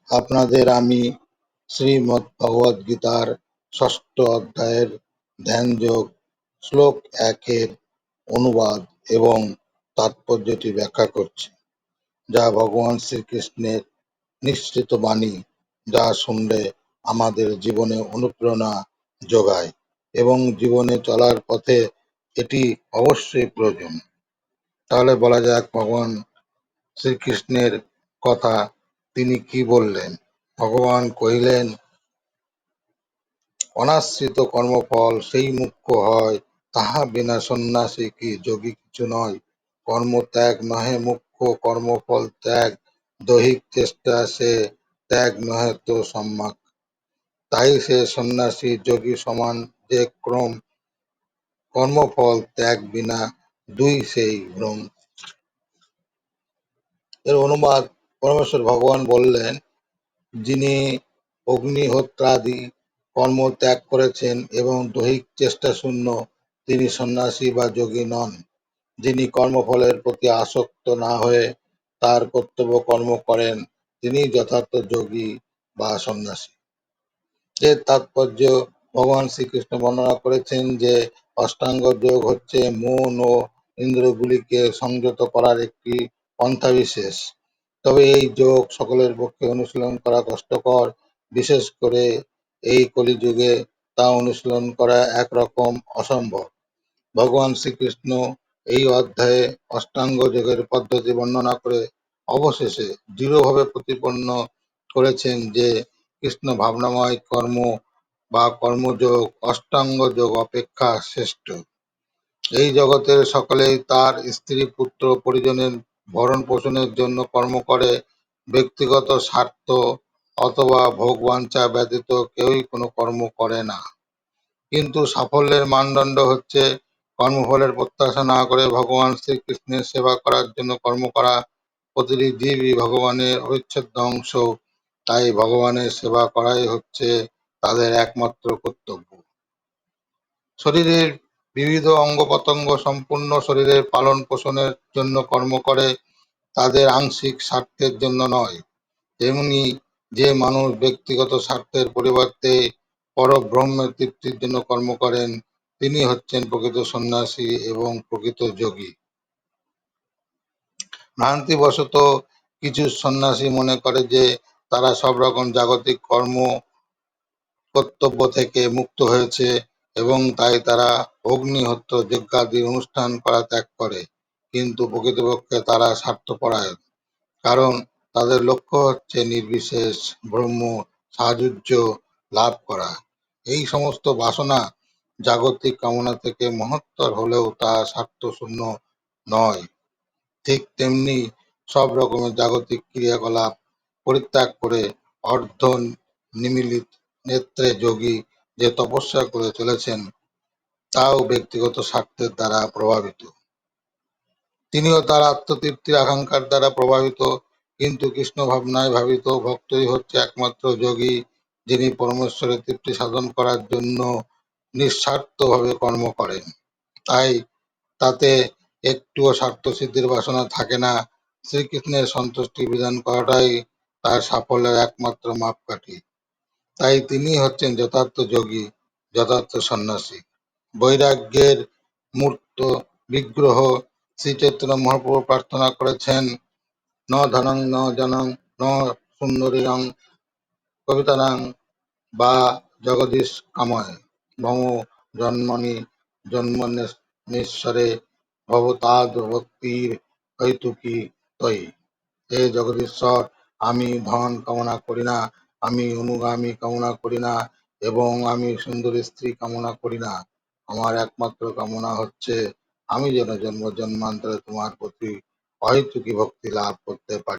আপনাদের আমি শ্রীমদ্ভগবদ্গীতার ষষ্ঠ অধ্যায়ের ধ্যানযোগ শ্লোক ১-এর অনুবাদ এবং তাৎপর্যটি ব্যাখ্যা করছি, যা ভগবান শ্রীকৃষ্ণের নিঃসৃত বাণী, যা শুনলে আমাদের জীবনে অনুপ্রেরণা যোগায় এবং জীবনে চলার পথে এটি অবশ্যই প্রয়োজন। তাহলে বলা যাক ভগবান শ্রীকৃষ্ণের কথা। তিনি কি বললেন? ভগবান কহিলেন, অনাশ্রিত কর্মফল সেই মুখ্য হয়, তাহা বিনা সন্ন্যাসী কি যোগী কিছু নয়। কর্মত্যাগ নহে মুখ্য, কর্মফল ত্যাগ, দৈহিক চেষ্টা সে ত্যাগ নহে তো সম্যক। তাই সে সন্ন্যাসী যোগী সমান যে ক্রম, কর্মফল ত্যাগ বিনা দুই সেই ভ্রম। এর অনুবাদ, পরমেশ্বর ভগবান বললেন, যিনি অগ্নিহোত্রাদি কর্ম ত্যাগ করেছেন এবং দৈহিক চেষ্টা শূন্য, তিনি সন্ন্যাসী বা যোগী নন। যিনি কর্মফলের প্রতি আসক্ত না হয়ে তার কর্তব্য কর্ম করেন, তিনি যথার্থ যোগী বা সন্ন্যাসী। এর তাৎপর্য ভগবান শ্রীকৃষ্ণ বর্ণনা করেছেন যে অষ্টাঙ্গ যোগ হচ্ছে মন ও ইন্দ্রিয়গুলিকে সংযত করার একটি পন্থা বিশেষ। তবে এই যোগ সকলের পক্ষে অনুশীলন করা কষ্টকর, বিশেষ করে এই কলিযুগে তা অনুশীলন করা একরকম অসম্ভব। ভগবান শ্রীকৃষ্ণ এই অধ্যায়ে অষ্টাঙ্গ যোগের পদ্ধতি বর্ণনা করে অবশেষে দৃঢ়ভাবে প্রতিপন্ন করেছেন যে কৃষ্ণ ভাবনাময় কর্ম বা কর্মযোগ অষ্টাঙ্গ যোগ অপেক্ষা শ্রেষ্ঠ। এই জগতের সকলেই তার স্ত্রী পুত্র পরিজনের ভরণ পোষণের জন্য কর্ম করে, ব্যক্তিগত স্বার্থ অথবা ভোগবাঞ্ছা ব্যতীত কেউই কোনো কর্ম করে না। কিন্তু সাফল্যের মানদণ্ড হচ্ছে কর্মফলের প্রত্যাশা না করে ভগবান শ্রীকৃষ্ণের সেবা করার জন্য কর্ম করা। প্রতিটি জীবই ভগবানের অবিচ্ছেদ্য অংশ, তাই ভগবানের সেবা করাই হচ্ছে তাদের একমাত্র কর্তব্য। শরীরের বিবিধ অঙ্গ-প্রত্যঙ্গ সম্পূর্ণ শরীরের পালন পোষণের জন্য কর্ম করে, তাদের আংশিক স্বার্থের জন্য নয়। তেমনি যে মানুষ ব্যক্তিগত স্বার্থের পরিবর্তে পরব্রহ্মের তৃপ্তির জন্য কর্ম করেন, তিনি হচ্ছেন প্রকৃত সন্ন্যাসী এবং প্রকৃত যোগী। ভ্রান্তিবশত কিছু সন্ন্যাসী মনে করে যে তারা সব রকম জাগতিক কর্ম কর্তব্য থেকে মুক্ত হয়েছে এবং তাই তারা অগ্নিহোত্র যজ্ঞাদি অনুষ্ঠান করা ত্যাগ করে, কিন্তু প্রকৃতপক্ষে তারা স্বার্থপরায়ণ। কারণ তাদের লক্ষ্য হচ্ছে নির্বিশেষ ব্রহ্ম সাযুজ্য লাভ করা। এই সমস্ত বাসনা জাগতিক কামনা থেকে মহত্তর হলেও তা স্বার্থশূন্য নয়। ঠিক তেমনি সব রকমের জাগতিক ক্রিয়াকলাপ পরিত্যাগ করে অর্ধ নিমীলিত নেত্রে যোগী যে তপস্যা করে চলেছেন, তাও ব্যক্তিগত স্বার্থের দ্বারা প্রভাবিত। তিনিও তার আত্মতৃপ্তির আকাঙ্ক্ষার দ্বারা প্রভাবিত, কিন্তু কৃষ্ণ ভাবনায় ভাবিত ভক্তই হচ্ছে একমাত্র যোগী, যিনি পরমেশ্বরের তৃপ্তি সাধন করার জন্য নিঃস্বার্থভাবে কর্ম করেন। তাই তাতে একটুও স্বার্থসিদ্ধির বাসনা থাকে না। শ্রীকৃষ্ণের সন্তুষ্টি বিধান করাটাই তার সাফল্যের একমাত্র মাপকাঠি। তাই তিনি হচ্ছেন যথার্থ যোগী, যথার্থ সন্ন্যাসী। বৈরাগ্যের মূর্ত বিগ্রহ শ্রীচৈতন্য মহাপ্রভু প্রার্থনা করেছেন, ন ধনং ন জনং ন সুন্দরীরং কবিতানাং বা জগদীশ কাময় মম জন্মনি জন্মনেশ্বরে ভবতাদ ভক্তির হৈতুকি তয়ি। হে জগদীশ্বর, আমি ধন কামনা করি না, আমি অনুগামী কামনা করি না এবং আমি সুন্দরী স্ত্রী কামনা করি না। আমার একমাত্র কামনা হচ্ছে আমি যেন জন্ম জন্মান্তরে তোমার প্রতি অহেতুকী ভক্তি লাভ করতে পারি।